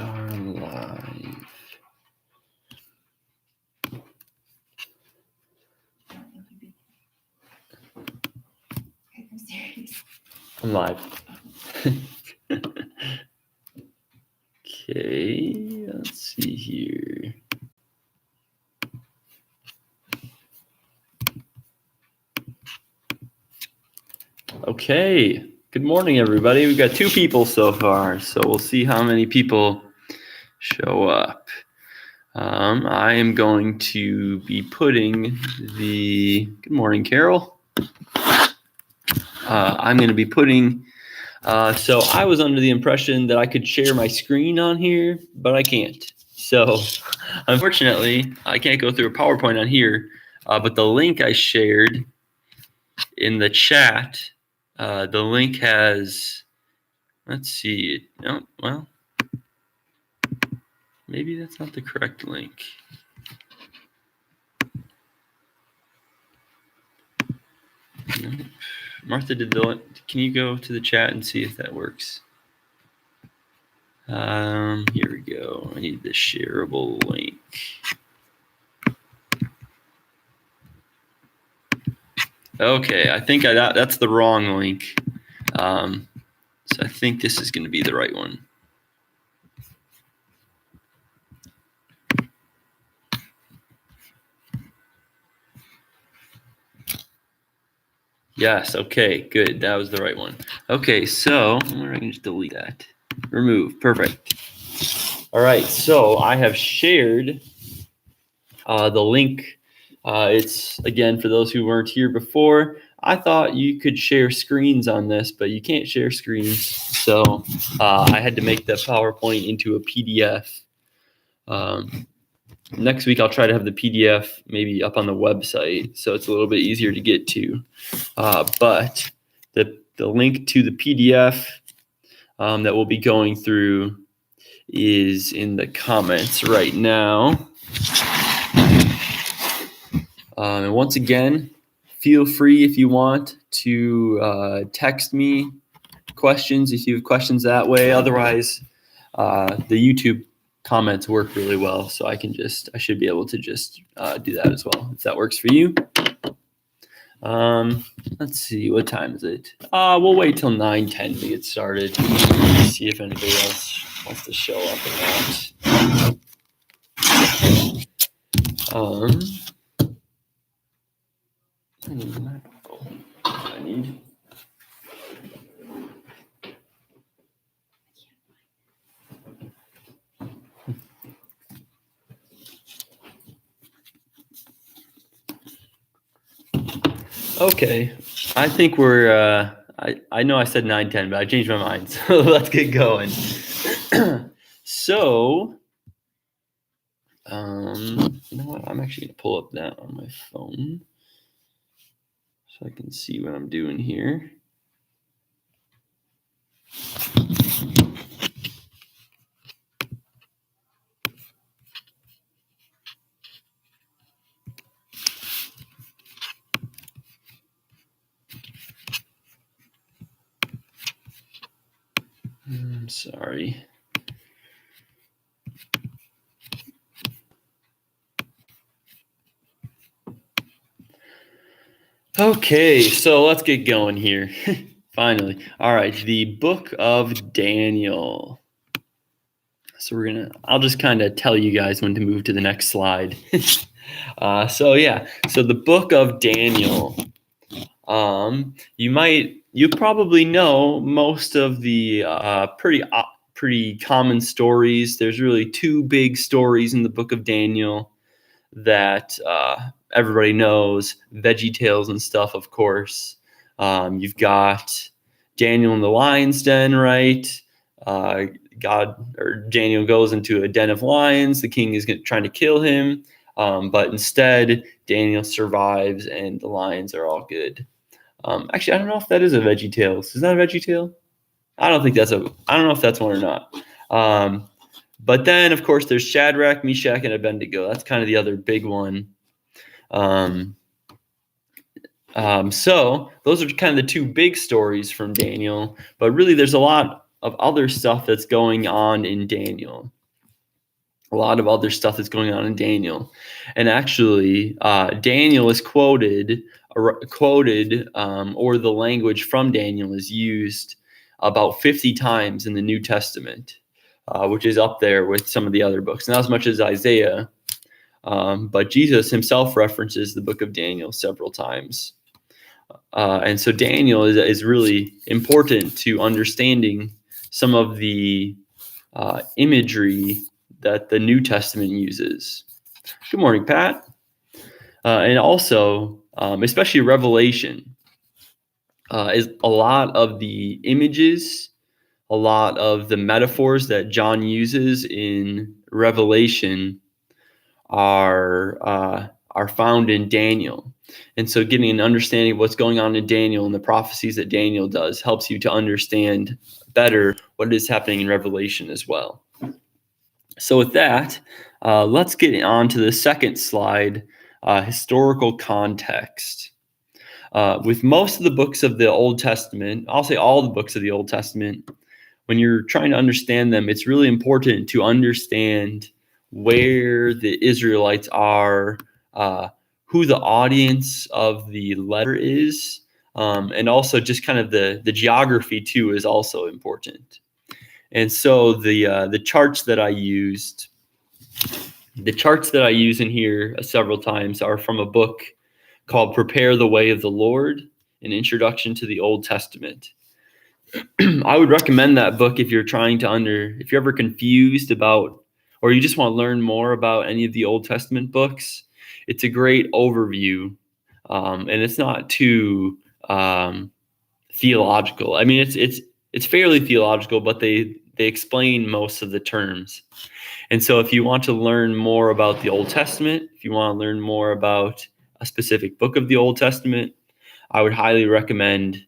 are live. I'm serious. I'm live. Okay, let's see here. Okay, good morning, everybody. We've got 2 people so far, so we'll see how many people show up. I am going to be putting the, good morning, Carol. I'm going to be putting, so I was under the impression that I could share my screen on here, but I can't. So unfortunately, I can't go through a PowerPoint on here, but the link I shared in the chat, the link has, let's see, no, well, maybe that's not the correct link. No. Martha did the, can you go to the chat and see if that works? Here we go. I need the shareable link. Okay, I think that's the wrong link. So I think this is going to be the right one. Yes, okay, good. That was the right one. Okay, so I can just delete that. Remove, perfect. All right, so I have shared the link. It's, again, for those who weren't here before, I thought you could share screens on this, but you can't share screens. So I had to make the PowerPoint into a PDF. Next week, I'll try to have the PDF maybe up on the website, so it's a little bit easier to get to. But the link to the PDF that we'll be going through is in the comments right now. And once again, feel free if you want to text me questions if you have questions that way. Otherwise, the YouTube comments work really well, so I should be able to just do that as well, if that works for you. Let's see, what time is it? We'll wait till 9:10 to get started. See if anybody else wants to show up or not. I need my Bible. I need. Okay, I think we're, I know I said 9:10, but I changed my mind, so let's get going. So, you know what, I'm actually gonna pull up that on my phone so I can see what I'm doing here. I'm sorry. Okay, so let's get going here. Finally. All right, the book of Daniel. So I'll just kind of tell you guys when to move to the next slide. So the book of Daniel. You probably know most of the pretty common stories. There's really 2 big stories in the book of Daniel that everybody knows, Veggie Tales and stuff, of course. You've got Daniel in the lion's den, right? Daniel goes into a den of lions. The king is trying to kill him, but instead Daniel survives, and the lions are all good. Actually, I don't know if that is a Veggie Tales. Is that a Veggie Tale? I don't know if that's one or not. But then, of course, there's Shadrach, Meshach, and Abednego. That's kind of the other big one. So those are kind of the 2 big stories from Daniel. But really, there's a lot of other stuff that's going on in Daniel. a lot of other stuff that's going on in Daniel. And actually, Daniel is quoted, or the language from Daniel is used about 50 times in the New Testament, which is up there with some of the other books. Not as much as Isaiah, but Jesus himself references the book of Daniel several times. And so Daniel is really important to understanding some of the imagery that the New Testament uses. Good morning, Pat. And also, especially Revelation, is a lot of the images, a lot of the metaphors that John uses in Revelation are found in Daniel. And so getting an understanding of what's going on in Daniel and the prophecies that Daniel does helps you to understand better what is happening in Revelation as well. So with that, let's get on to the second slide, historical context. With most of the books of the Old Testament, I'll say all the books of the Old Testament, when you're trying to understand them, it's really important to understand where the Israelites are, who the audience of the letter is, and also just kind of the geography too is also important. And so the charts that I used, in here several times are from a book called Prepare the Way of the Lord, an introduction to the Old Testament. I would recommend that book if you're if you're ever confused about, or you just want to learn more about any of the Old Testament books. It's a great overview, and it's not too theological. I mean, it's fairly theological, but they explain most of the terms. And so if you want to learn more about the Old Testament, if you want to learn more about a specific book of the Old Testament, I would highly recommend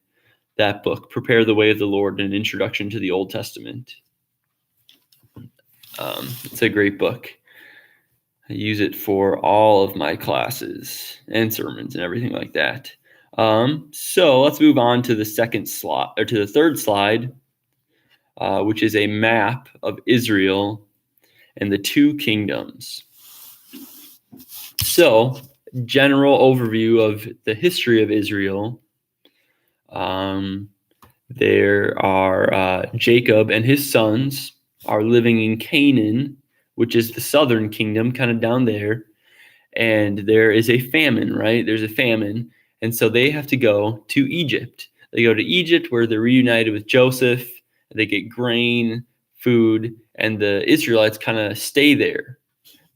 that book, Prepare the Way of the Lord, an introduction to the Old Testament. It's a great book. I use it for all of my classes and sermons and everything like that. So let's move on to the third slide, which is a map of Israel and the two kingdoms. So, general overview of the history of Israel. There are Jacob and his sons are living in Canaan, which is the southern kingdom, kind of down there. And there is a famine, right? There's a famine. And so they have to go to Egypt. They go to Egypt where they're reunited with Joseph. They get grain, food, and the Israelites kind of stay there.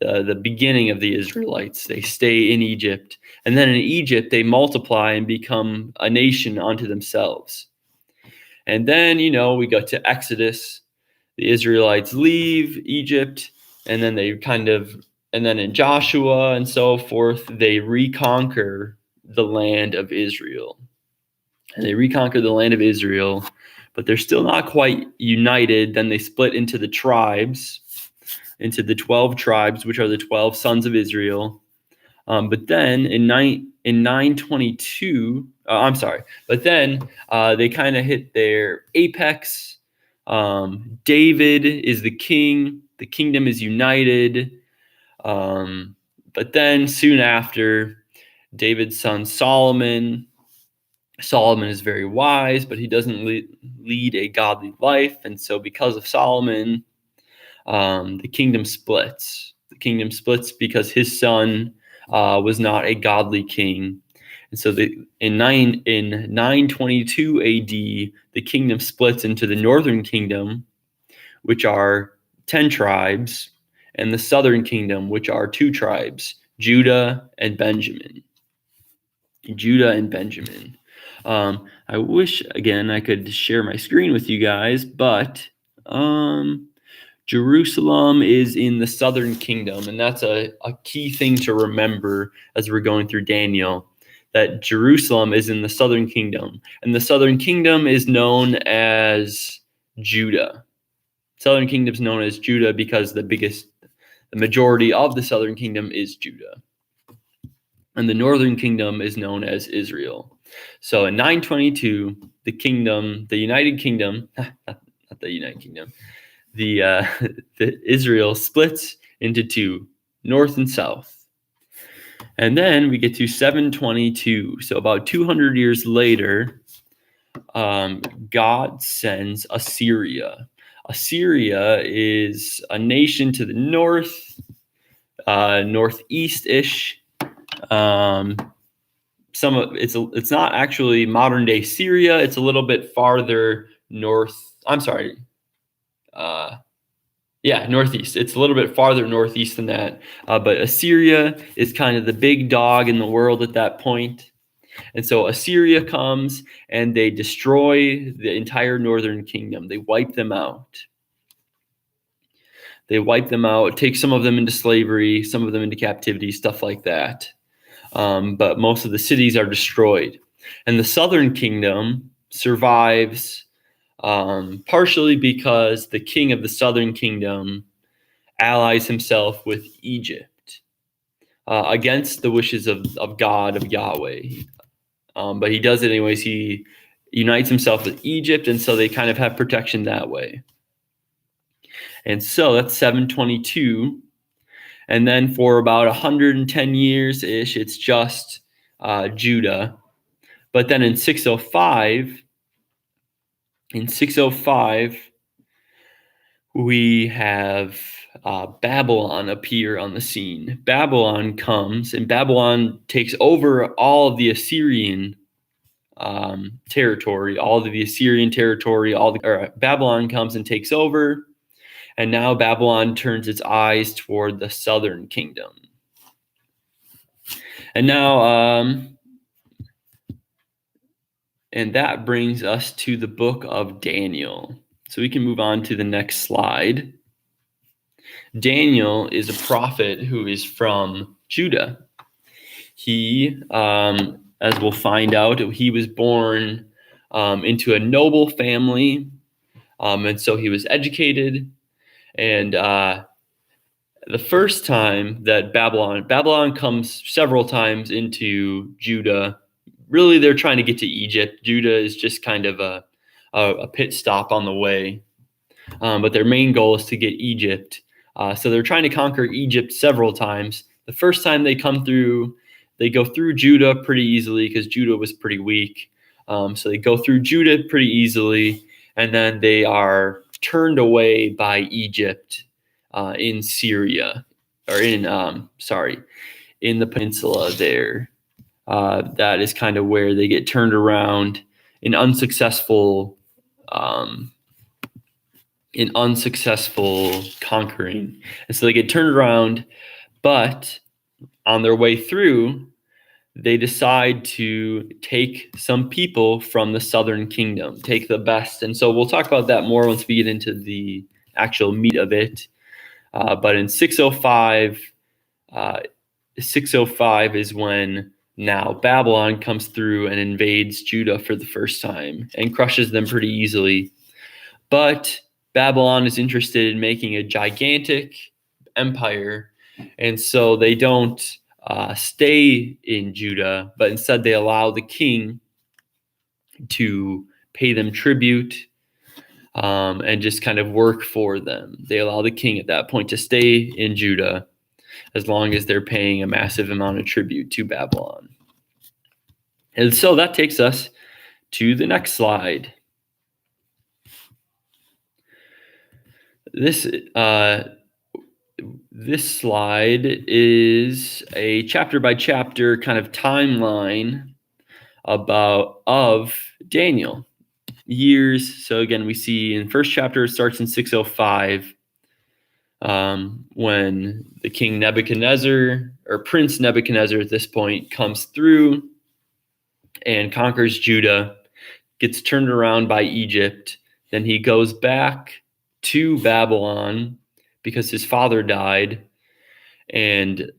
The beginning of the Israelites, they stay in Egypt. And then in Egypt, they multiply and become a nation unto themselves. And then, we go to Exodus. The Israelites leave Egypt, and then and then in Joshua and so forth, they reconquer the land of Israel. And they reconquer the land of Israel, but they're still not quite united. Then they split into the tribes, into the 12 tribes, which are the 12 sons of Israel. But then in 922, they kind of hit their apex. David is the king. The kingdom is united. But then soon after, David's son Solomon is very wise, but he doesn't lead a godly life. And so because of Solomon, the kingdom splits. The kingdom splits because his son was not a godly king. And so in 922 AD, the kingdom splits into the northern kingdom, which are 10 tribes, and the southern kingdom, which are 2 tribes, Judah and Benjamin. I wish, again, I could share my screen with you guys, but Jerusalem is in the southern kingdom, and that's a key thing to remember as we're going through Daniel, that Jerusalem is in the southern kingdom, and the southern kingdom is known as Judah. Southern kingdom is known as Judah because the majority of the southern kingdom is Judah. And the northern kingdom is known as Israel. So in 922, the United Kingdom, not the United Kingdom, the Israel splits into two, north and south. And then we get to 722. So about 200 years later, God sends Assyria. Assyria is a nation to the north, northeast-ish. It's not actually modern day Syria. It's a little bit farther north. I'm sorry. Northeast. It's a little bit farther northeast than that. But Assyria is kind of the big dog in the world at that point. And so Assyria comes and they destroy the entire northern kingdom. They wipe them out. Take some of them into slavery, some of them into captivity, stuff like that. But most of the cities are destroyed. And the southern kingdom survives partially because the king of the southern kingdom allies himself with Egypt against the wishes of God, of Yahweh. But he does it anyways. He unites himself with Egypt, and so they kind of have protection that way. And so that's 722. And then for about 110 years-ish, it's just Judah. But then in 605, we have Babylon appear on the scene. Babylon comes, and Babylon takes over all of the Assyrian territory, Babylon comes and takes over, and now Babylon turns its eyes toward the southern kingdom. And now, and that brings us to the book of Daniel. So we can move on to the next slide. Daniel is a prophet who is from Judah. He, as we'll find out, he was born into a noble family, and so he was educated. And the first time that Babylon comes several times into Judah. Really, they're trying to get to Egypt. Judah is just kind of a pit stop on the way. But their main goal is to get Egypt. So they're trying to conquer Egypt several times. The first time they come through, they go through Judah pretty easily because Judah was pretty weak. So they go through Judah pretty easily, and then they are turned away by Egypt in Syria, or in the peninsula there. That is kind of where they get turned around in unsuccessful conquering. And so they get turned around, but on their way through, they decide to take some people from the southern kingdom, take the best. And so we'll talk about that more once we get into the actual meat of it. But in 605 is when now Babylon comes through and invades Judah for the first time and crushes them pretty easily. But Babylon is interested in making a gigantic empire, and so they don't stay in Judah, but instead they allow the king to pay them tribute and just kind of work for them. They allow the king at that point to stay in Judah as long as they're paying a massive amount of tribute to Babylon. And so that takes us to the next slide. This slide is a chapter by chapter kind of timeline of Daniel years. So again, we see in the first chapter, it starts in 605 when the king Nebuchadnezzar, or Prince Nebuchadnezzar at this point, comes through and conquers Judah, gets turned around by Egypt. Then he goes back to Babylon because his father died, and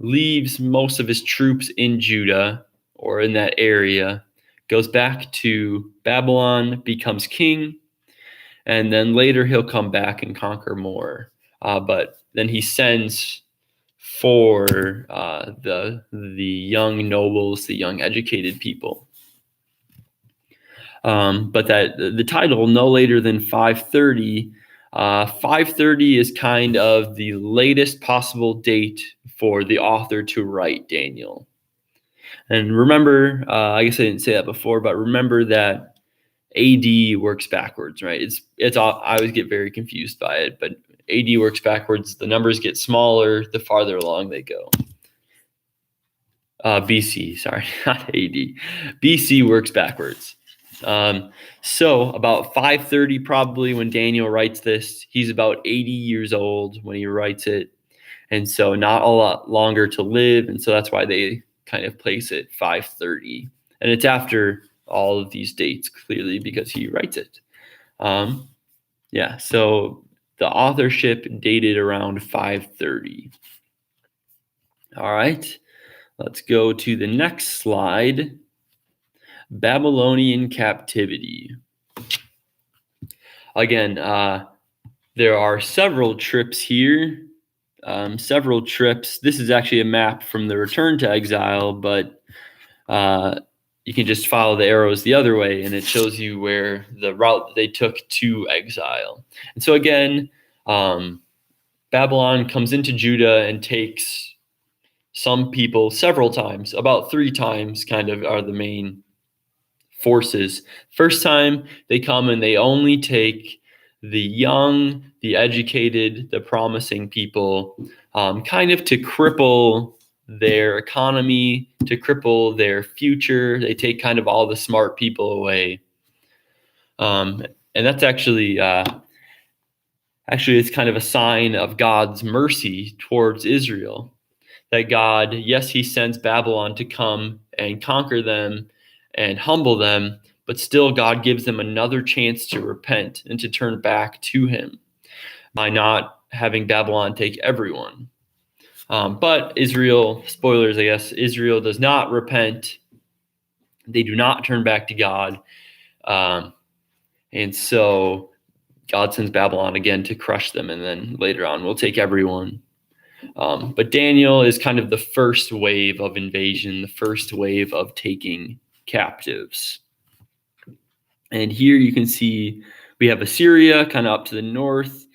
leaves most of his troops in Judah or in that area, goes back to Babylon, becomes king, and then later he'll come back and conquer more. But then he sends for the young nobles, the young educated people. But that the title, no later than 530, 530 is kind of the latest possible date for the author to write Daniel. And remember, I guess I didn't say that before, but remember that AD works backwards, right? It's all, I always get very confused by it, but AD works backwards. The numbers get smaller the farther along they go. BC, sorry, not AD. BC works backwards. So about 530 probably when Daniel writes this. He's about 80 years old when he writes it, and so not a lot longer to live, and so that's why they kind of place it 530, and it's after all of these dates clearly because he writes it. Yeah, so the authorship dated around 530. All right, let's go to the next slide. Babylonian captivity. Again, there are several trips here. Several trips. This is actually a map from the return to exile, but you can just follow the arrows the other way, and it shows you where the route that they took to exile. And so again, Babylon comes into Judah and takes some people several times, about 3 times kind of are the main forces. First time they come and they only take the young, the educated, the promising people, kind of to cripple their economy, to cripple their future. They take kind of all the smart people away. And that's actually it's kind of a sign of God's mercy towards Israel. That God, yes, he sends Babylon to come and conquer them and humble them, but still God gives them another chance to repent and to turn back to him by not having Babylon take everyone. But Israel, spoilers, I guess, Israel does not repent. They do not turn back to God. And so God sends Babylon again to crush them, and then later on we'll take everyone. But Daniel is kind of the first wave of invasion, the first wave of taking captives. And here you can see we have Assyria kind of up to the north,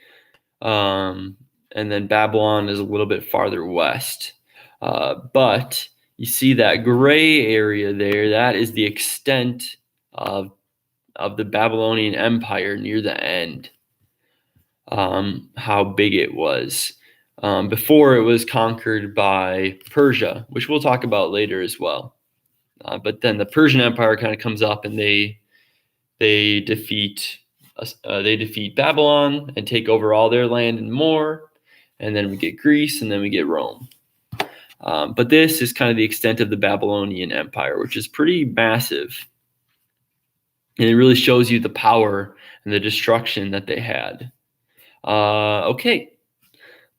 and then Babylon is a little bit farther west. But you see that gray area there, that is the extent of the Babylonian Empire near the end, how big it was. Before it was conquered by Persia, which we'll talk about later as well. But then the Persian Empire kind of comes up and they defeat Babylon and take over all their land and more. And then we get Greece, and then we get Rome. But this is kind of the extent of the Babylonian Empire, which is pretty massive. And it really shows you the power and the destruction that they had. Okay,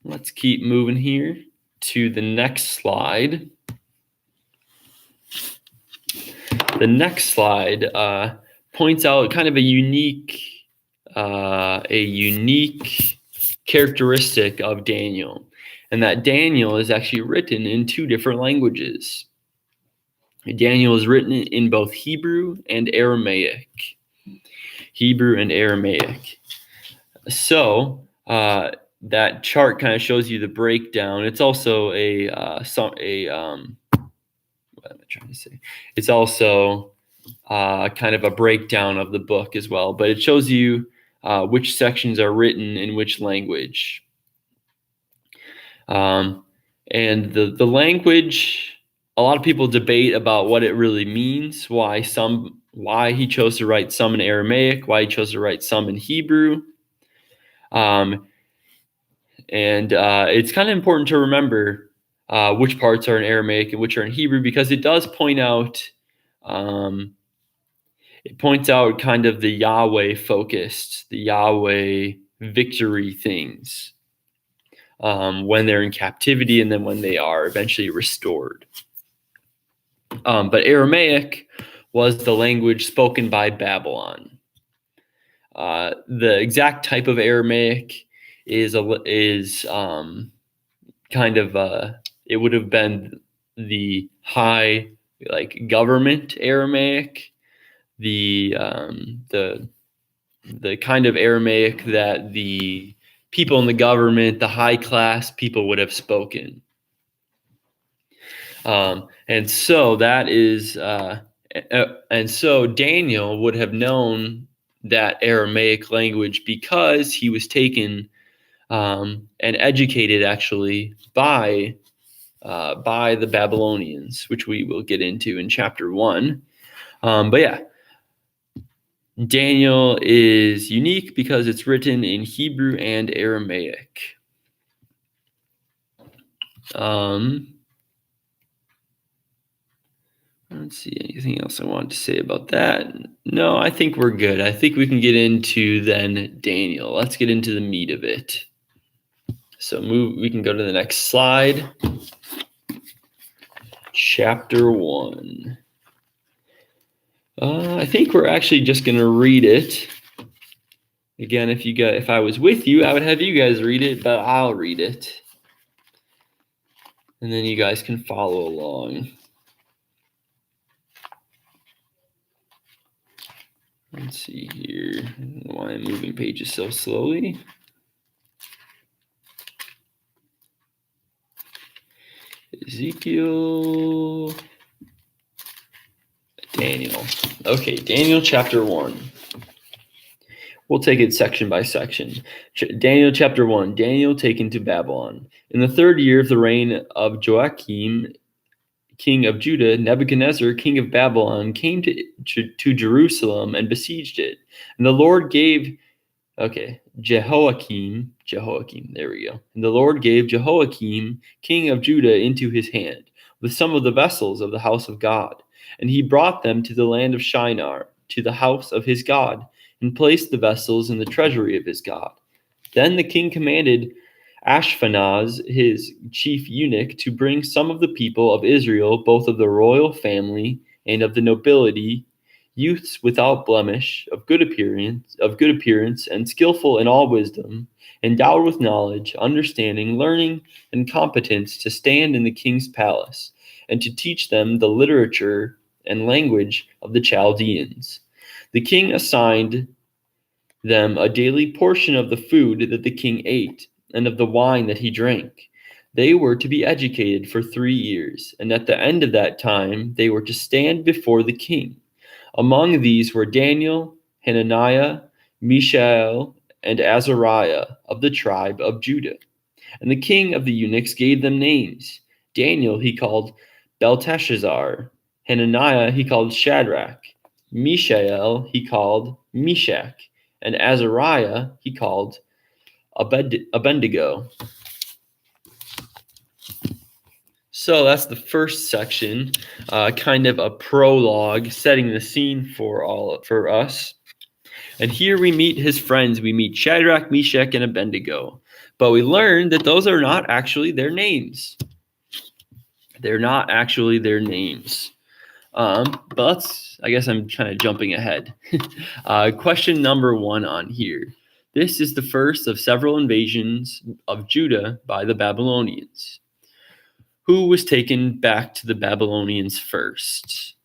let's keep moving here to the next slide. The next slide points out kind of a unique characteristic of Daniel, and that Daniel is actually written in 2 different languages. Daniel is written in both Hebrew and Aramaic. Hebrew and Aramaic. So that chart kind of shows you the breakdown. It's also what am I trying to say? It's also kind of a breakdown of the book as well, but it shows you which sections are written in which language. And the language, a lot of people debate about what it really means, why he chose to write some in Aramaic, why he chose to write some in Hebrew. And it's kind of important to remember which parts are in Aramaic and which are in Hebrew, because it does point out, kind of the Yahweh focused, the Yahweh victory things when they're in captivity and then when they are eventually restored. But Aramaic was the language spoken by Babylon. The exact type of Aramaic is kind of it would have been the high government Aramaic, the the kind of Aramaic that the people in the government, the high class people would have spoken. And so that is, and so Daniel would have known that Aramaic language because he was taken and educated actually by the Babylonians, which we will get into in chapter 1. But yeah, Daniel is unique because it's written in Hebrew and Aramaic. Let's see, anything else I wanted to say about that? No, I think we're good. I think we can get into then Daniel. Let's get into the meat of it. So we can go to the next slide. Chapter 1. I think we're actually just going to read it. Again, if I was with you, I would have you guys read it, but I'll read it. And then you guys can follow along. Let's see here. I don't know why I'm moving pages so slowly. Ezekiel. Daniel. Okay, Daniel chapter 1. We'll take it section by section. Daniel chapter 1. Daniel taken to Babylon. In the 3rd year of the reign of Joachim, king of Judah, Nebuchadnezzar, king of Babylon, came to Jerusalem and besieged it. And the Lord gave, Jehoiakim, there we go. And the Lord gave Jehoiakim, king of Judah, into his hand, with some of the vessels of the house of God. And he brought them to the land of Shinar, to the house of his God, and placed the vessels in the treasury of his God. Then the king commanded Ashpenaz, his chief eunuch, to bring some of the people of Israel, both of the royal family and of the nobility, youths without blemish, of good appearance, and skillful in all wisdom, endowed with knowledge, understanding, learning, and competence to stand in the king's palace, and to teach them the literature and language of the Chaldeans. The king assigned them a daily portion of the food that the king ate, and of the wine that he drank. They were to be educated for 3 years, and at the end of that time they were to stand before the king. Among these were Daniel, Hananiah, Mishael, and Azariah of the tribe of Judah. And the king of the eunuchs gave them names. Daniel he called Belteshazzar, Hananiah he called Shadrach, Mishael he called Meshach, and Azariah he called Abednego. So that's the first section, kind of a prologue, setting the scene for us. And here we meet his friends. We meet Shadrach, Meshach, and Abednego. But we learn that those are not actually their names. They're not actually their names. But I guess I'm kind of jumping ahead. Question number 1 on here. This is the first of several invasions of Judah by the Babylonians. Who was taken back to the Babylonians first?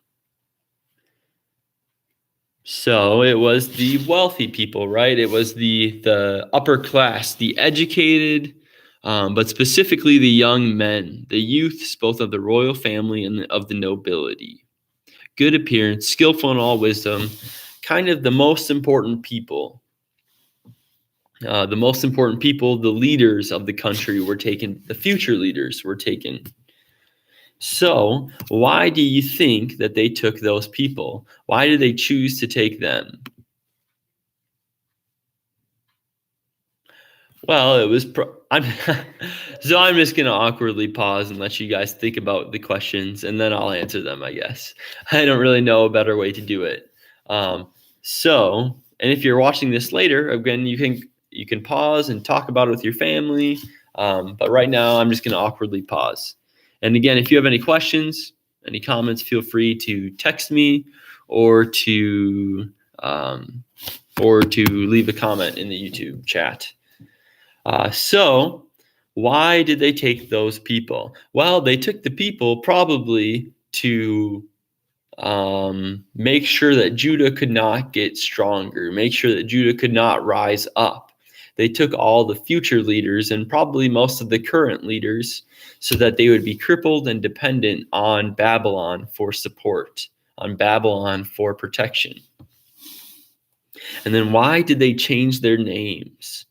So it was the wealthy people, right? It was the upper class, the educated, but specifically the young men, the youths, both of the royal family and of the nobility. Good appearance, skillful in all wisdom, kind of the most important people. The leaders of the country were taken, the future leaders were taken. So why do you think that they took those people? Why did they choose to take them? Well, it was I'm just going to awkwardly pause and let you guys think about the questions, and then I'll answer them, I guess. I don't really know a better way to do it. And if you're watching this later, again, you can pause and talk about it with your family. But right now, I'm just going to awkwardly pause. And again, if you have any questions, any comments, feel free to text me or to leave a comment in the YouTube chat. So why did they take those people? Well, they took the people probably to make sure that Judah could not get stronger, make sure that Judah could not rise up. They took all the future leaders and probably most of the current leaders so that they would be crippled and dependent on Babylon for support, on Babylon for protection. And then why did they change their names?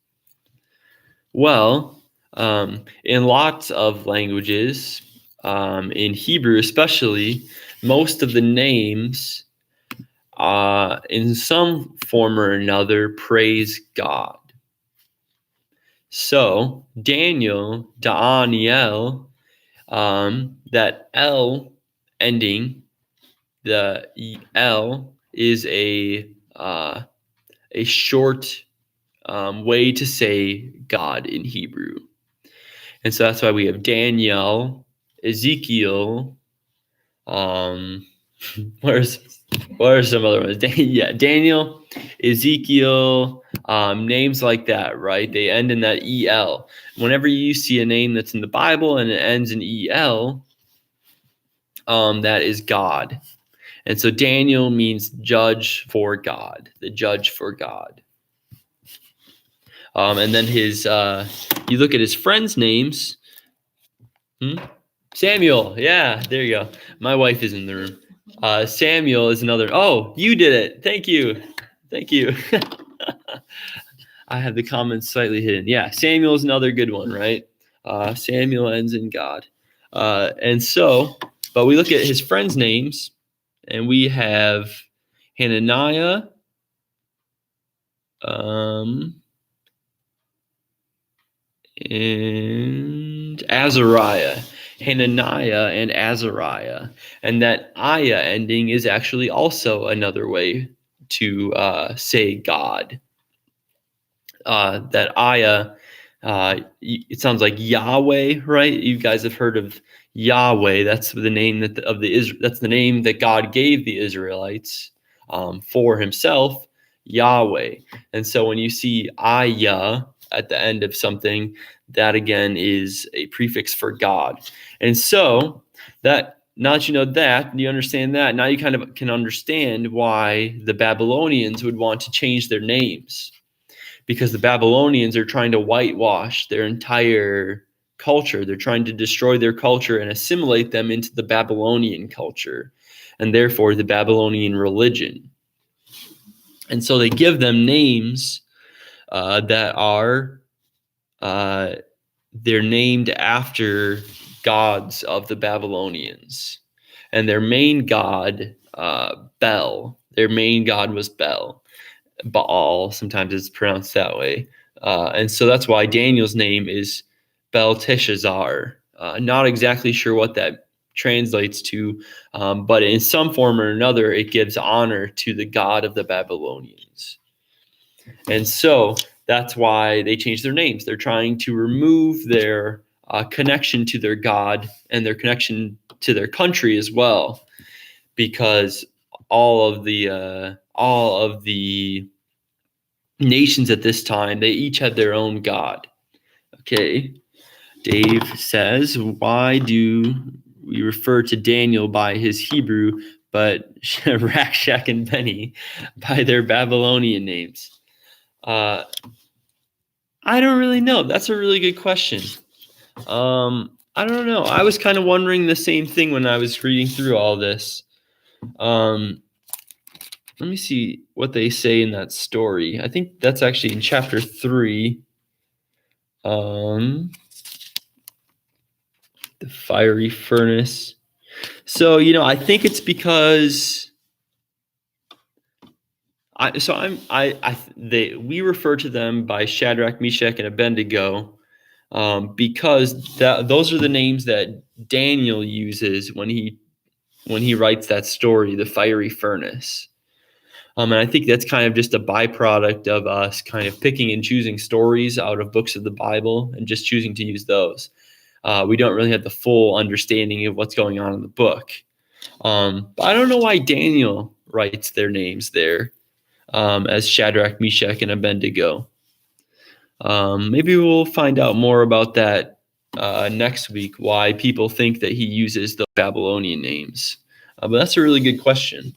Well, in lots of languages, in Hebrew especially, most of the names in some form or another praise God. So Daniel, Daniel, that L ending, the L is a short way to say God in Hebrew. And so that's why we have Daniel, Ezekiel, what are some other ones? Daniel, Ezekiel, names like that, right? They end in that EL. Whenever you see a name that's in the Bible and it ends in EL, that is God. And so Daniel means judge for God, the judge for God. And then you look at his friends' names. Samuel, yeah, there you go. My wife is in the room. Samuel is another. Oh, you did it. Thank you. I have the comments slightly hidden. Yeah, Samuel is another good one, right? Samuel ends in God. And so, but we look at his friends' names, and we have Hananiah, and Azariah. Hananiah and Azariah. And that Ayah ending is actually also another way to say God. That Ayah, it sounds like Yahweh, right? You guys have heard of Yahweh. That's the name that's the name that God gave the Israelites for himself, Yahweh. And so when you see Ayah at the end of something, that again is a prefix for God. And so that, now that you know that, you understand that, now you kind of can understand why the Babylonians would want to change their names. Because the Babylonians are trying to whitewash their entire culture. They're trying to destroy their culture and assimilate them into the Babylonian culture, and therefore the Babylonian religion. And so they give them names that are they're named after gods of the Babylonians. And their main god, Bel. Their main god was Bel. Baal, sometimes it's pronounced that way. And so that's why Daniel's name is Belteshazzar. Not exactly sure what that translates to, but in some form or another, it gives honor to the god of the Babylonians. And so that's why they changed their names. They're trying to remove their connection to their god and their connection to their country as well, because all of the nations at this time, they each had their own god. Okay. Dave says, why do we refer to Daniel by his Hebrew, but Rakshak and Benny by their Babylonian names? I don't really know. That's a really good question. I don't know. I was kind of wondering the same thing when I was reading through all this. Let me see what they say in that story. I think that's actually in chapter 3. The fiery furnace. So, I think it's because we refer to them by Shadrach, Meshach, and Abednego because those are the names that Daniel uses when he writes that story, the fiery furnace. And I think that's kind of just a byproduct of us kind of picking and choosing stories out of books of the Bible and just choosing to use those. We don't really have the full understanding of what's going on in the book. But I don't know why Daniel writes their names there as Shadrach, Meshach, and Abednego. Maybe we'll find out more about that next week, why people think that he uses the Babylonian names. But that's a really good question.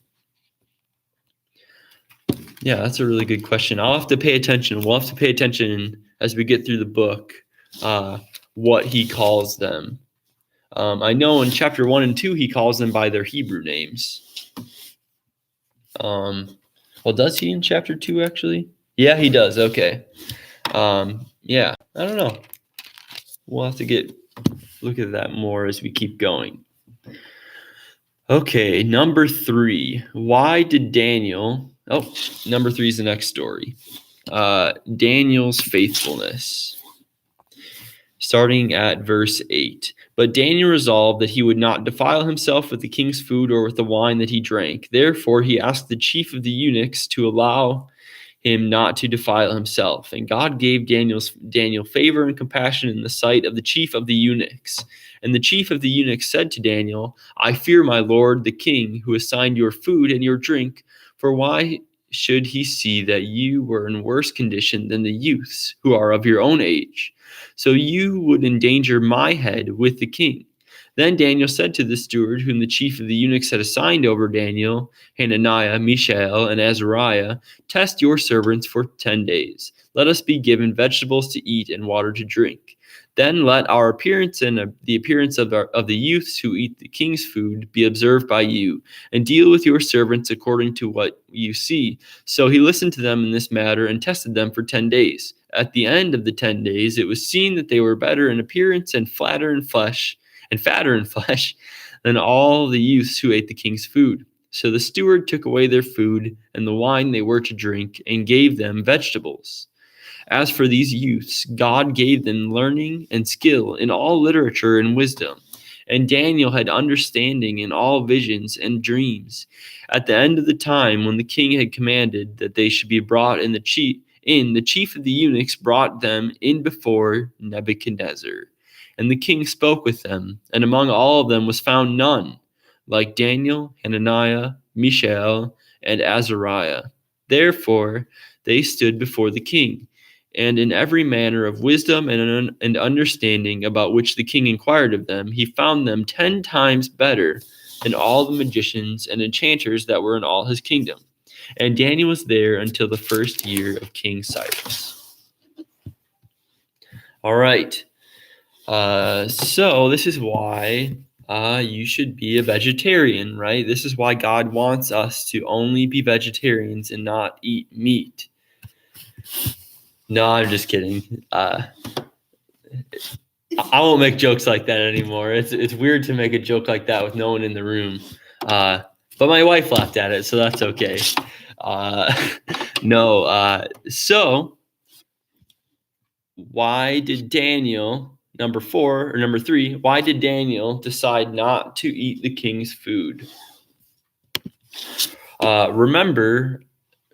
Yeah, that's a really good question. I'll have to pay attention. We'll have to pay attention as we get through the book, what he calls them. I know in chapter 1 and 2, he calls them by their Hebrew names. Well, does he in chapter 2 actually? Yeah, he does. Okay. Yeah, I don't know. We'll have to look at that more as we keep going. Okay, number 3. Why did Daniel... Oh, number 3 is the next story. Daniel's faithfulness. Starting at verse 8. But Daniel resolved that he would not defile himself with the king's food or with the wine that he drank. Therefore, he asked the chief of the eunuchs to allow him not to defile himself. And God gave Daniel favor and compassion in the sight of the chief of the eunuchs. And the chief of the eunuchs said to Daniel, I fear my lord the king, who assigned your food and your drink. For why should he see that you were in worse condition than the youths who are of your own age? So you would endanger my head with the king. Then Daniel said to the steward, whom the chief of the eunuchs had assigned over Daniel, Hananiah, Mishael, and Azariah, test your servants for 10 days. Let us be given vegetables to eat and water to drink. Then let our appearance and the appearance of the youths who eat the king's food be observed by you, and deal with your servants according to what you see. So he listened to them in this matter and tested them for 10 days. At the end of the 10 days, it was seen that they were better in appearance and fatter in flesh than all the youths who ate the king's food. So the steward took away their food and the wine they were to drink and gave them vegetables. As for these youths, God gave them learning and skill in all literature and wisdom. And Daniel had understanding in all visions and dreams. At the end of the time, when the king had commanded that they should be brought in, the chief of the eunuchs brought them in before Nebuchadnezzar. And the king spoke with them, and among all of them was found none like Daniel, Hananiah, Mishael, and Azariah. Therefore they stood before the king, and in every manner of wisdom and understanding about which the king inquired of them, he found them 10 times better than all the magicians and enchanters that were in all his kingdom. And Daniel was there until the first year of King Cyrus. All right. So this is why you should be a vegetarian, right? This is why God wants us to only be vegetarians and not eat meat. No, I'm just kidding. I won't make jokes like that anymore. It's weird to make a joke like that with no one in the room. But my wife laughed at it, so that's okay. So why did Daniel, number 3, why did Daniel decide not to eat the king's food? Remember,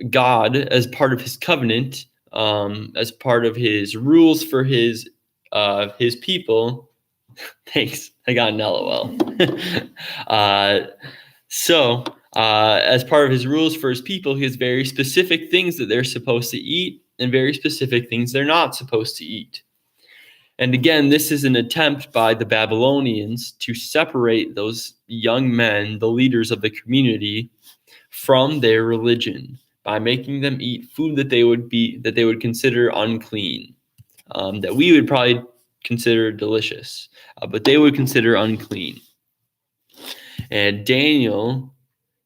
God, as part of his covenant, as part of his rules for his people. Thanks, I got an LOL. As part of his rules for his people, he has very specific things that they're supposed to eat and very specific things they're not supposed to eat. And again, this is an attempt by the Babylonians to separate those young men, the leaders of the community, from their religion by making them eat food that they would consider unclean, that we would probably consider delicious, but they would consider unclean. And Daniel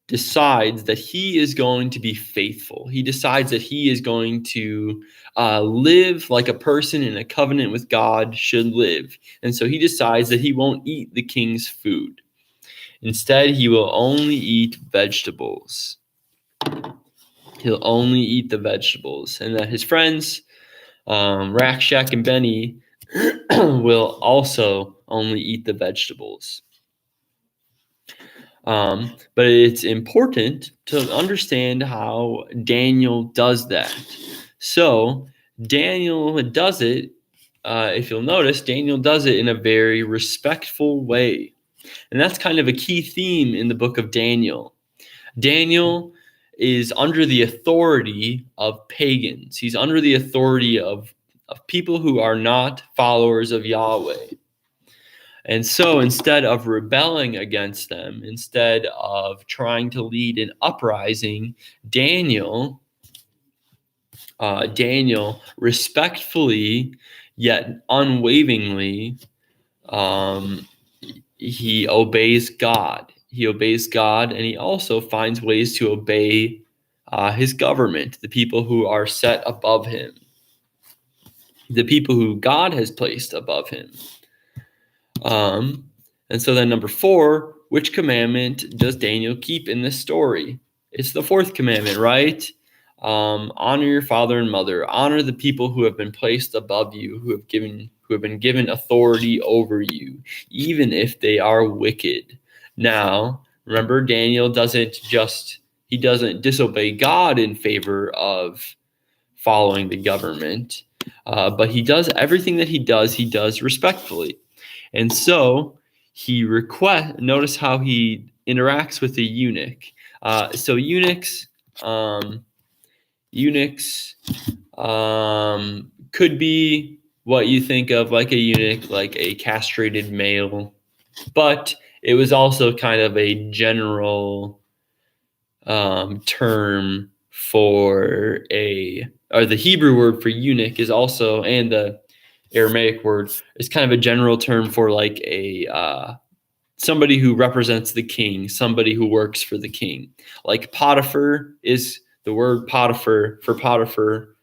decides that he is going to be faithful. He decides that he is going to live like a person in a covenant with God should live. And so he decides that he won't eat the king's food. Instead, he will only eat vegetables. He'll only eat the vegetables. And that his friends, Rakshak and Benny, will also only eat the vegetables. But it's important to understand how Daniel does that. So Daniel does it, if you'll notice, Daniel does it in a very respectful way. And that's kind of a key theme in the book of Daniel. Daniel is under the authority of pagans. He's under the authority of people who are not followers of Yahweh. And so instead of rebelling against them, instead of trying to lead an uprising, Daniel respectfully yet unwaveringly, he obeys God. He obeys God, and he also finds ways to obey his government, the people who are set above him, the people who God has placed above him. And so then number 4, which commandment does Daniel keep in this story? It's the 4th commandment, right? Honor your father and mother. Honor the people who have been placed above you, who have been given authority over you, even if they are wicked. Now, remember, Daniel doesn't disobey God in favor of following the government, but he does everything that he does respectfully. And so notice how he interacts with the eunuch. So eunuchs could be what you think of like a eunuch, like a castrated male, but it was also kind of a general term for the Hebrew word for eunuch is also, and the Aramaic word is kind of a general term for like somebody who represents the king, somebody who works for the king. Like Potiphar is the word Potiphar for Potiphar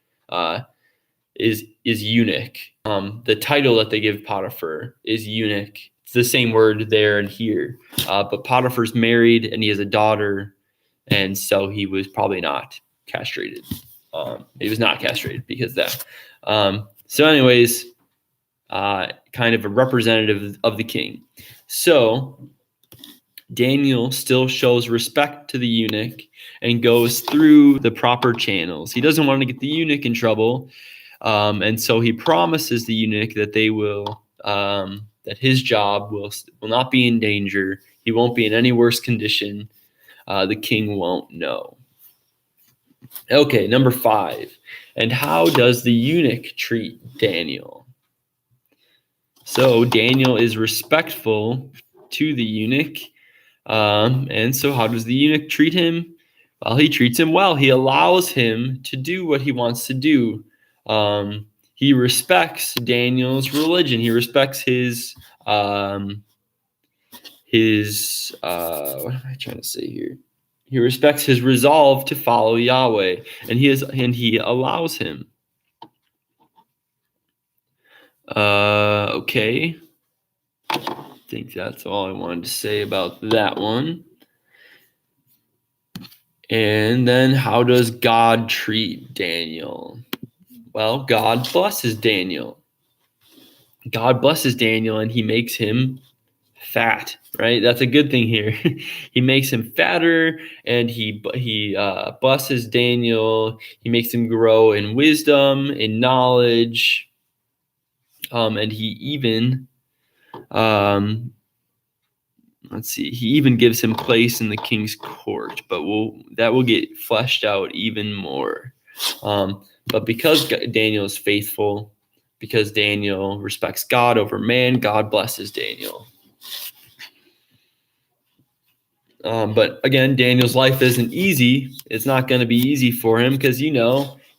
is eunuch. The title that they give Potiphar is eunuch. It's the same word there and here. But Potiphar's married and he has a daughter, and so he was probably not castrated. He was not castrated because of that. So anyways, kind of a representative of the king. So Daniel still shows respect to the eunuch and goes through the proper channels. He doesn't want to get the eunuch in trouble, and so he promises the eunuch that that his job will not be in danger. He won't be in any worse condition. The king won't know. Okay, number 5. And how does the eunuch treat Daniel? So Daniel is respectful to the eunuch. And so how does the eunuch treat him? Well, he treats him well. He allows him to do what he wants to do. He respects Daniel's religion. He respects his what am I trying to say here? He respects his resolve to follow Yahweh, and he allows him. Okay. I think that's all I wanted to say about that one. And then how does God treat Daniel? Well, God blesses Daniel. God blesses Daniel and he makes him fat, right? That's a good thing here. He makes him fatter, and he blesses Daniel. He makes him grow in wisdom, in knowledge, and he even he even gives him place in the king's court, but that will get fleshed out even more. But because Daniel is faithful, because Daniel respects God over man, God blesses Daniel. But again, Daniel's life isn't easy. It's not going to be easy for him because, he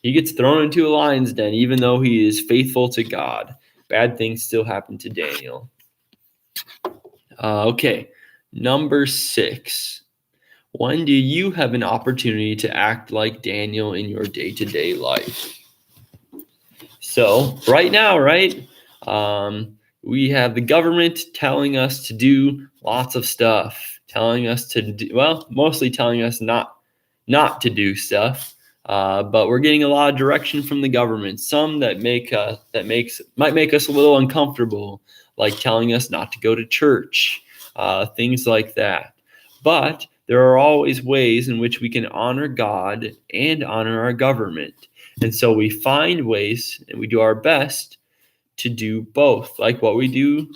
gets thrown into a lion's den, even though he is faithful to God. Bad things still happen to Daniel. Okay, number 6. When do you have an opportunity to act like Daniel in your day-to-day life? So right now, right, we have the government telling us to do lots of stuff, telling us to do, mostly telling us not to do stuff, but we're getting a lot of direction from the government. Some that might make us a little uncomfortable, like telling us not to go to church, things like that. But there are always ways in which we can honor God and honor our government. And so we find ways and we do our best to do both, like what we do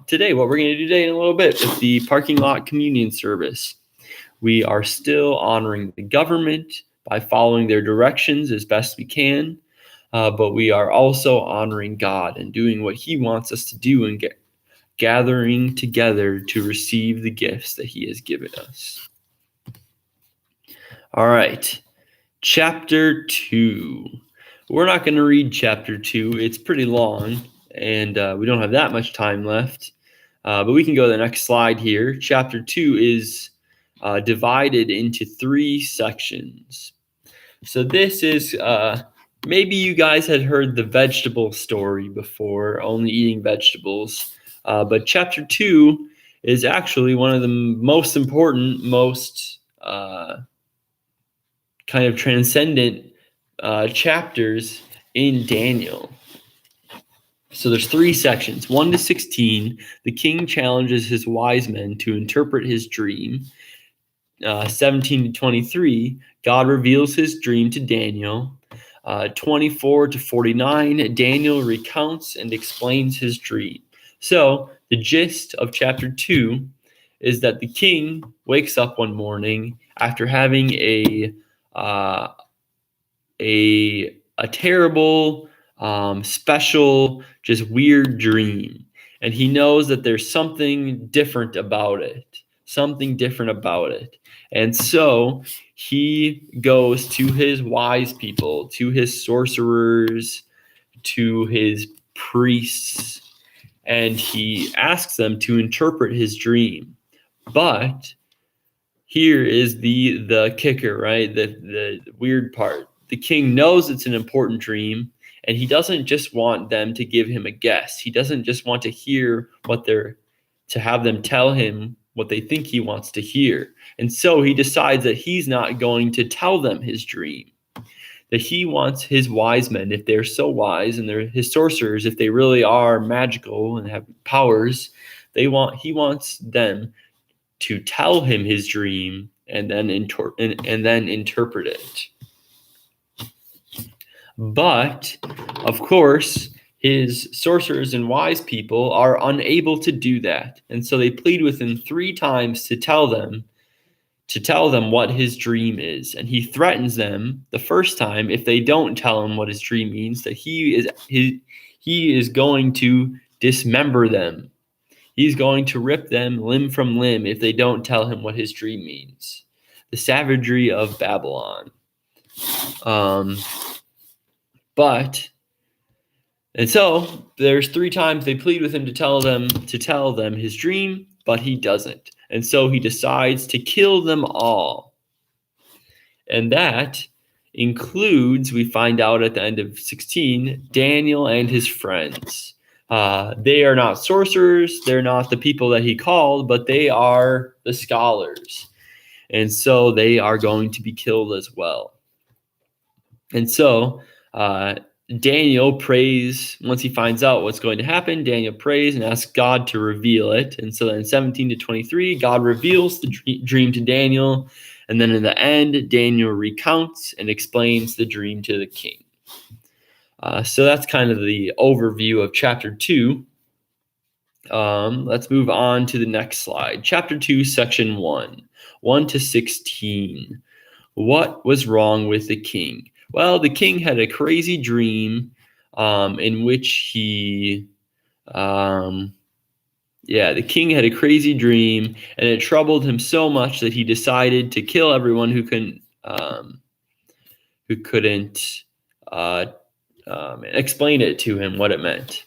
today, what we're going to do today in a little bit with the parking lot communion service. We are still honoring the government by following their directions as best we can, but we are also honoring God and doing what he wants us to do gathering together to receive the gifts that he has given us. All right, chapter 2. We're not going to read chapter 2. It's pretty long, and we don't have that much time left. But we can go to the next slide here. Chapter 2 is divided into 3 sections. So this is, maybe you guys had heard the vegetable story before, only eating vegetables. But chapter 2 is actually one of the most important, most kind of transcendent chapters in Daniel. So there's 3 sections, 1 to 16. The king challenges his wise men to interpret his dream. 17 to 23, God reveals his dream to Daniel. 24 to 49, Daniel recounts and explains his dream. So the gist of chapter 2 is that the king wakes up one morning after having a terrible, special, just weird dream. And he knows that there's something different about it. And so he goes to his wise people, to his sorcerers, to his priests, and he asks them to interpret his dream. But here is the kicker, right? The weird part. The king knows it's an important dream, and he doesn't just want them to give him a guess. He doesn't just want to hear to have them tell him what they think he wants to hear. And so he decides that he's not going to tell them his dream. That he wants his wise men, if they're so wise, and they're his sorcerers, if they really are magical and have powers, he wants them to tell him his dream and then interpret it. But of course, his sorcerers and wise people are unable to do that, and so they plead with him 3 times to tell them what his dream is. And he threatens them the first time, if they don't tell him what his dream means, that he is going to dismember them. He's going to rip them limb from limb if they don't tell him what his dream means. The savagery of Babylon. And so there's 3 times they plead with him to tell them his dream, but he doesn't. And so he decides to kill them all. And that includes, we find out at the end of 16, Daniel and his friends. They are not sorcerers. They're not the people that he called, but they are the scholars. And so they are going to be killed as well. And so Daniel prays, once he finds out what's going to happen, Daniel prays and asks God to reveal it. And so then in 17 to 23, God reveals the dream to Daniel. And then in the end, Daniel recounts and explains the dream to the king. So that's kind of the overview of chapter 2. Let's move on to the next slide. Chapter 2, section 1, 1 to 16. What was wrong with the king? Well, the king had a crazy dream in which the king had a crazy dream, and it troubled him so much that he decided to kill everyone who couldn't explain it to him what it meant.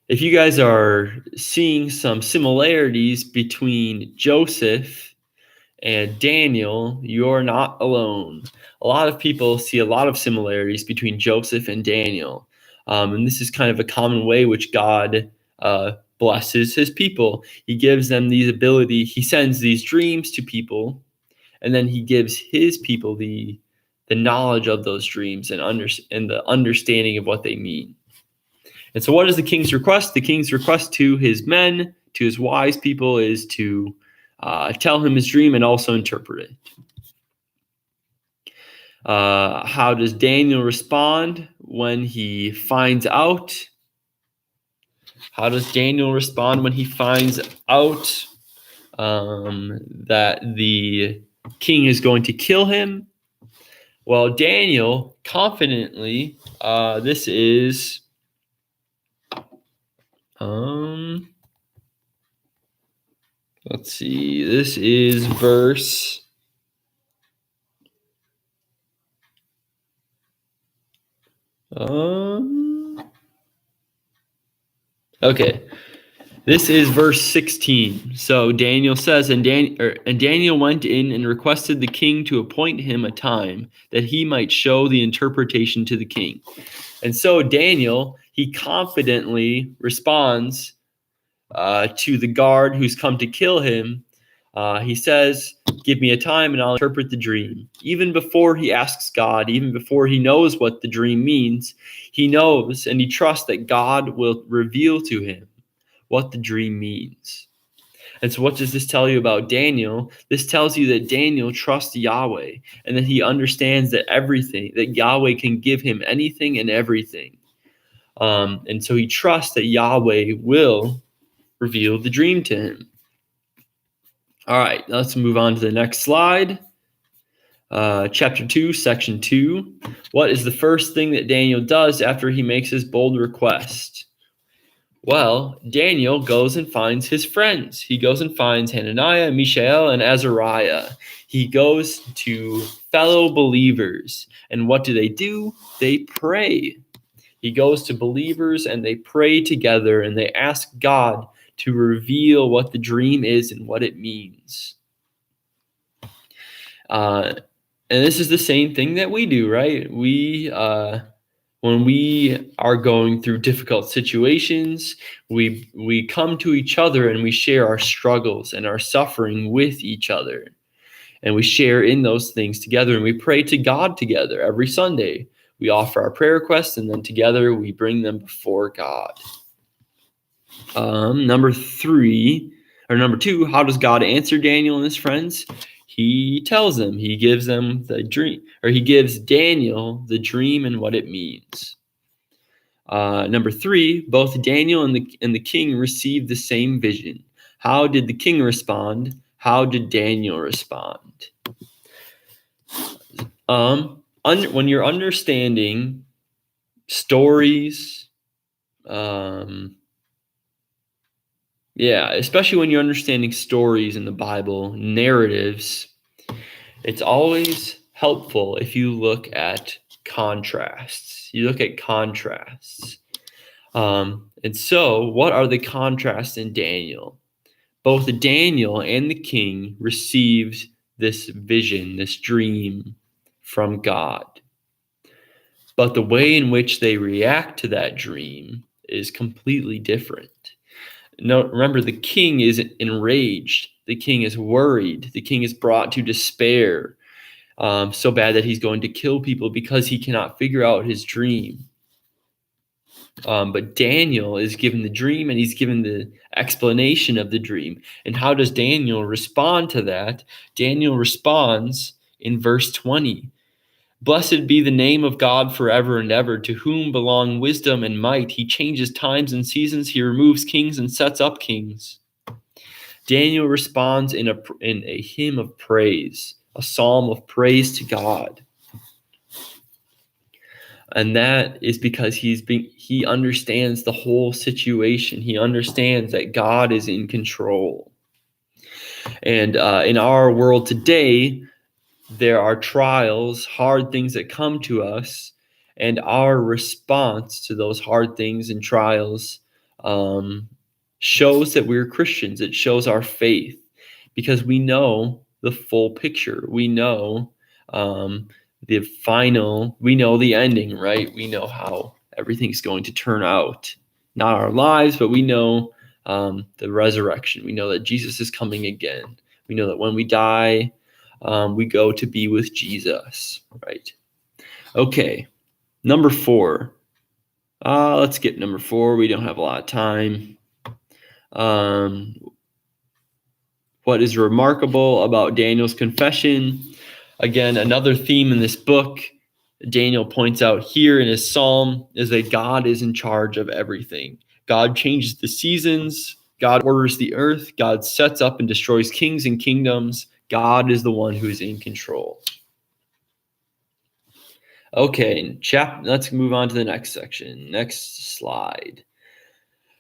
If you guys are seeing some similarities between Joseph and Daniel, you're not alone. A lot of people see a lot of similarities between Joseph and Daniel. And this is kind of a common way which God blesses his people. He gives them these abilities. He sends these dreams to people, and then he gives his people the knowledge of those dreams and the understanding of what they mean. And so what is the king's request? The king's request to his men, to his wise people, is to tell him his dream and also interpret it. How does Daniel respond when he finds out? How does Daniel respond when he finds out that the king is going to kill him? Well, Daniel confidently, this is Let's see. This is verse. Okay. This is verse 16. So Daniel says, and Daniel went in and requested the king to appoint him a time that he might show the interpretation to the king. And so Daniel, he confidently responds to the guard who's come to kill him. He says, give me a time and I'll interpret the dream. Even before he asks God, even before he knows what the dream means, he knows and he trusts that God will reveal to him what the dream means. And so what does this tell you about Daniel? This tells you that Daniel trusts Yahweh and that he understands that that Yahweh can give him anything and everything. And so he trusts that Yahweh will reveal the dream to him. All right, let's move on to the next slide. Chapter 2, section 2. What is the first thing that Daniel does after he makes his bold request? Well, Daniel goes and finds his friends. He goes and finds Hananiah, Mishael, and Azariah. He goes to fellow believers. And what do? They pray. He goes to believers and they pray together and they ask God to reveal what the dream is and what it means. And this is the same thing that we do, right? When we are going through difficult situations, we come to each other and we share our struggles and our suffering with each other. And we share in those things together and we pray to God together every Sunday. We offer our prayer requests and then together we bring them before God. Number 2, how does God answer Daniel and his friends? He tells them, he gives them the dream, or he gives Daniel the dream and what it means. Number 3, both Daniel and the king received the same vision. How did the king respond? How did Daniel respond? When you're understanding stories, especially when you're understanding stories in the Bible, narratives, it's always helpful if you look at contrasts. You look at contrasts. And so, what are the contrasts in Daniel? Both Daniel and the king received this vision, this dream from God. But the way in which they react to that dream is completely different. No, remember, the king is enraged. The king is worried. The king is brought to despair so bad that he's going to kill people because he cannot figure out his dream. But Daniel is given the dream and he's given the explanation of the dream. And how does Daniel respond to that? Daniel responds in verse 20. Blessed be the name of God forever and ever, to whom belong wisdom and might. He changes times and seasons. He removes kings and sets up kings. Daniel responds in a hymn of praise, a psalm of praise to God. And that is because he understands the whole situation. He understands that God is in control. And in our world today, there are trials, hard things that come to us, and our response to those hard things and trials shows that we're Christians. It shows our faith because we know the full picture. We know we know the ending, right? We know how everything's going to turn out. Not our lives, but we know the resurrection. We know that Jesus is coming again. We know that when we die, we go to be with Jesus, right? Okay, number 4. Let's get number 4. We don't have a lot of time. What is remarkable about Daniel's confession? Again, another theme in this book, Daniel points out here in his psalm, is that God is in charge of everything. God changes the seasons. God orders the earth. God sets up and destroys kings and kingdoms. God is the one who is in control. Okay, let's move on to the next section. Next slide.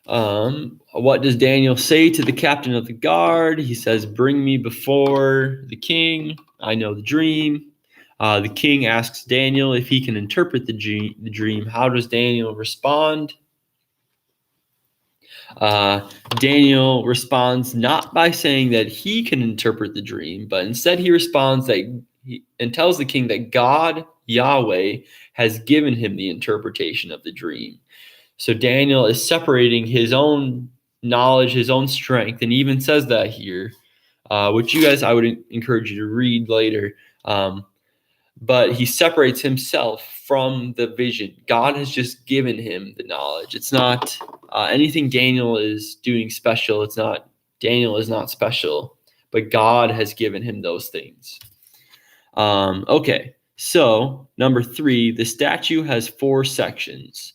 What does Daniel say to the captain of the guard? He says, "Bring me before the king. I know the dream." The king asks Daniel if he can interpret the dream. How does Daniel respond? Daniel responds not by saying that he can interpret the dream, but instead he responds and tells the king that God, Yahweh, has given him the interpretation of the dream. So Daniel is separating his own knowledge, his own strength, and even says that here, which you guys, I would encourage you to read later. But he separates himself from the vision. God has just given him the knowledge. It's not anything Daniel is doing special. Daniel is not special, but God has given him those things. Okay, so number 3, the statue has 4 sections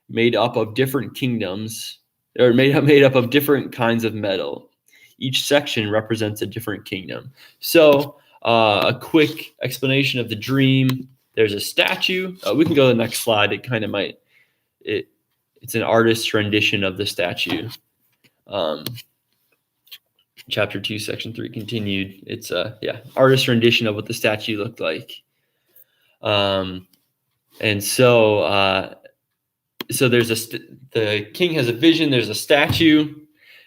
made up of different kingdoms, or made up of different kinds of metal. Each section represents a different kingdom. So a quick explanation of the dream. There's a statue. We can go to the next slide. It kind of might. It's an artist's rendition of the statue. Chapter 2, section 3 continued. It's artist's rendition of what the statue looked like. And so there's the king has a vision. There's a statue,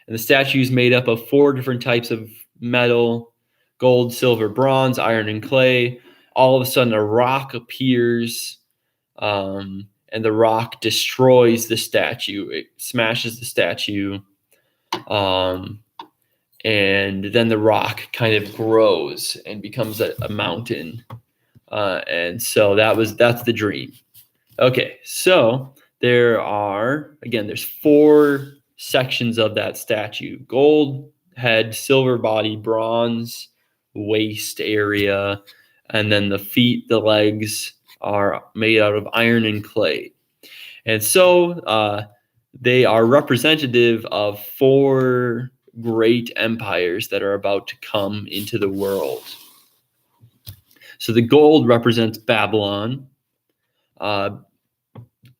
and the statue is made up of 4 different types of metal: gold, silver, bronze, iron, and clay. All of a sudden, a rock appears, and the rock destroys the statue. It smashes the statue, and then the rock kind of grows and becomes a mountain. And so that's the dream. Okay, so there's 4 sections of that statue: gold head, silver body, bronze waist area, and then the feet, the legs are made out of iron and clay. And so they are representative of 4 great empires that are about to come into the world. So the gold represents Babylon. Gold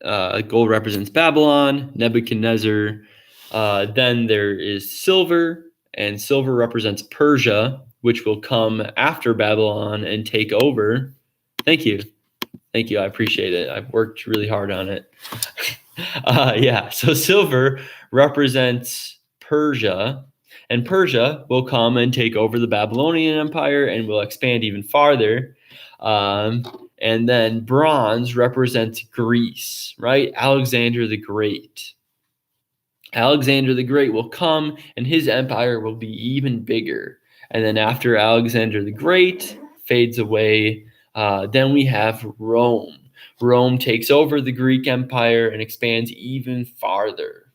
represents Babylon, Nebuchadnezzar. Then there is silver, and silver represents Persia, which will come after Babylon and take over. Thank you. I appreciate it. I've worked really hard on it. So silver represents Persia, and Persia will come and take over the Babylonian Empire and will expand even farther. And then bronze represents Greece, right? Alexander the Great. Alexander the Great will come, and his empire will be even bigger. And then after Alexander the Great fades away, then we have Rome. Rome takes over the Greek Empire and expands even farther.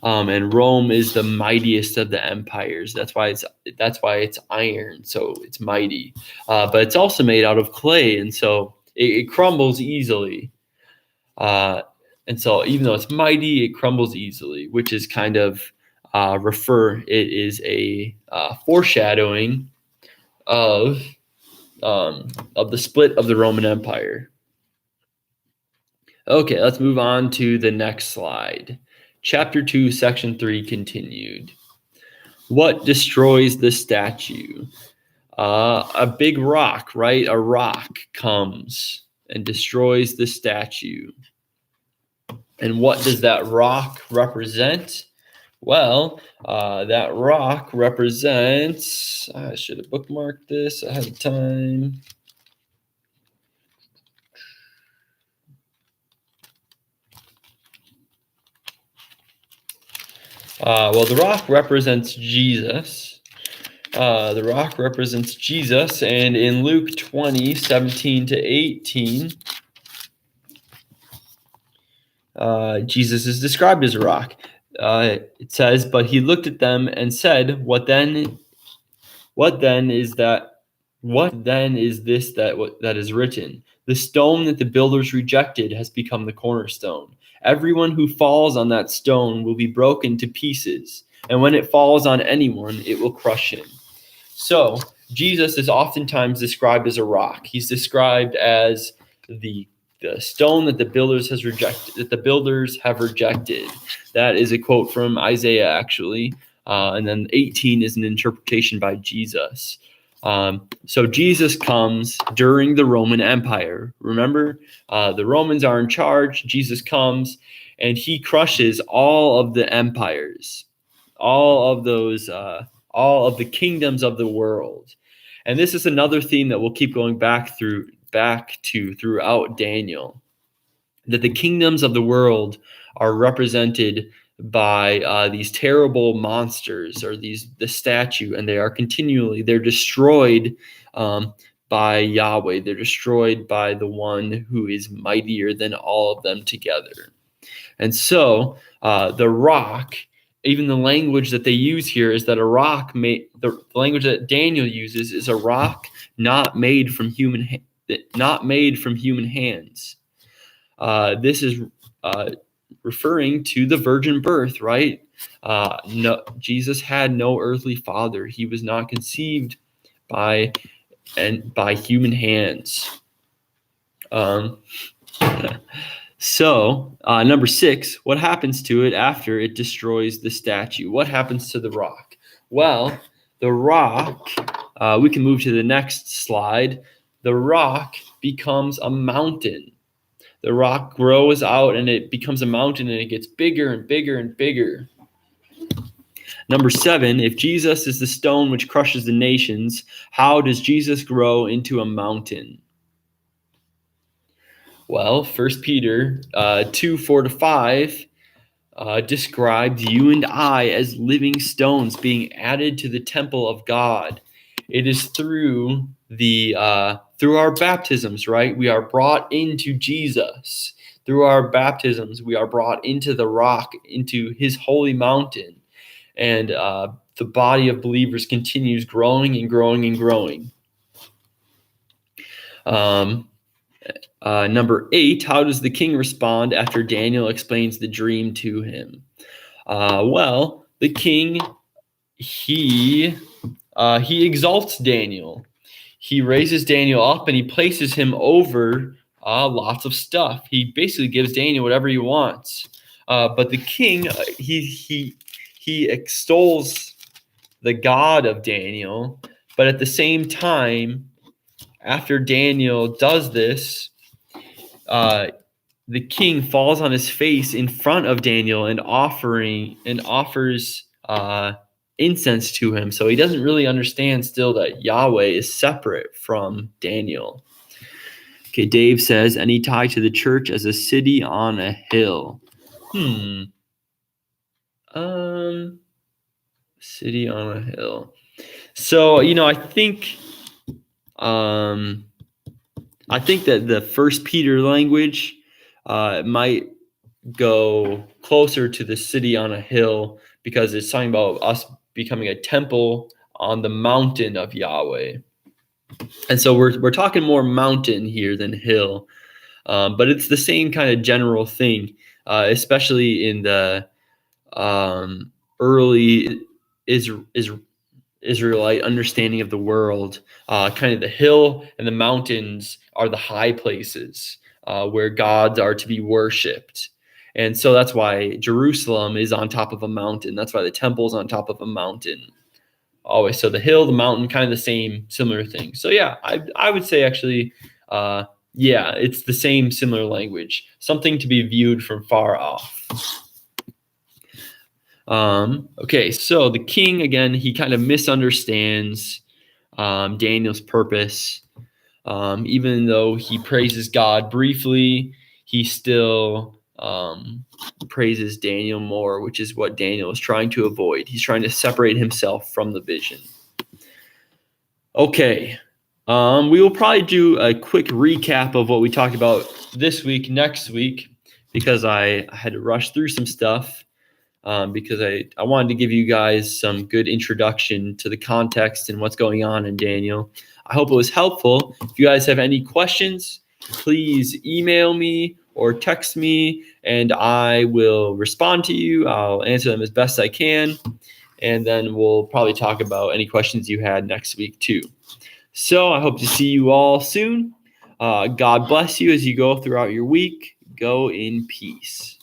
And Rome is the mightiest of the empires. That's why it's iron, so it's mighty. But it's also made out of clay, and so it crumbles easily. And so even though it's mighty, it crumbles easily, which is kind of it is a foreshadowing of the split of the Roman Empire. Okay, let's move on to the next slide. Chapter 2, section 3 continued. What destroys the statue? A big rock, right? A rock comes and destroys the statue. And what does that rock represent? Well, that rock represents, I should have bookmarked this ahead of time. The rock represents Jesus. The rock represents Jesus, and in Luke 20:17-18, Jesus is described as a rock. It says, "But he looked at them and said, What then is this that is written? The stone that the builders rejected has become the cornerstone. Everyone who falls on that stone will be broken to pieces, and when it falls on anyone, it will crush him." So Jesus is oftentimes described as a rock. He's described as the the stone that the builders have rejected. That is a quote from Isaiah, actually. And then 18 is an interpretation by Jesus. So Jesus comes during the Roman Empire. Remember, the Romans are in charge. Jesus comes and he crushes all of the empires, all of the kingdoms of the world. And this is another theme that we'll keep going back to throughout Daniel, that the kingdoms of the world are represented by these terrible monsters, or the statue, and they're destroyed by Yahweh. They're destroyed by the one who is mightier than all of them together. And so the rock, even the language that they use here is that a rock the language that Daniel uses is a rock not made from human hands. This is referring to the virgin birth, right? No, Jesus had no earthly father. He was not conceived by human hands. So, number 6, what happens to it after it destroys the statue? What happens to the rock? Well, the rock, we can move to the next slide. The rock becomes a mountain. The rock grows out and it becomes a mountain, and it gets bigger and bigger and bigger. Number 7, if Jesus is the stone which crushes the nations, how does Jesus grow into a mountain? Well, 1 Peter 2:4-5 describes you and I as living stones being added to the temple of God. It is through our baptisms, right? We are brought into Jesus. Through our baptisms, we are brought into the rock, into his holy mountain. And the body of believers continues growing and growing and growing. Number 8, how does the king respond after Daniel explains the dream to him? Well, the king, he exalts Daniel. He raises Daniel up and he places him over lots of stuff. He basically gives Daniel whatever he wants. But the king, he extols the God of Daniel. But at the same time, after Daniel does this, the king falls on his face in front of Daniel and offers incense to him. So he doesn't really understand still that Yahweh is separate from Daniel. Okay, Dave says, any tie to the church as a city on a hill? City on a hill. So, I think that the 1 Peter language might go closer to the city on a hill, because it's talking about us becoming a temple on the mountain of Yahweh. And so we're talking more mountain here than hill, but it's the same kind of general thing, especially in the early Israelite understanding of the world. Kind of the hill and the mountains are the high places where gods are to be worshipped. And so that's why Jerusalem is on top of a mountain. That's why the temple is on top of a mountain. Always. So the hill, the mountain, kind of the same, similar thing. So yeah, I would say actually, it's the same similar language. Something to be viewed from far off. Okay, so the king, again, he kind of misunderstands Daniel's purpose. Even though he praises God briefly, he still praises Daniel more, which is what Daniel is trying to avoid. He's trying to separate himself from the vision. Okay, we will probably do a quick recap of what we talked about this week, next week, because I had to rush through some stuff. Because I wanted to give you guys some good introduction to the context and what's going on in Daniel. I hope it was helpful. If you guys have any questions, please email me or text me, and I will respond to you. I'll answer them as best I can, and then we'll probably talk about any questions you had next week too. So I hope to see you all soon. God bless you as you go throughout your week. Go in peace.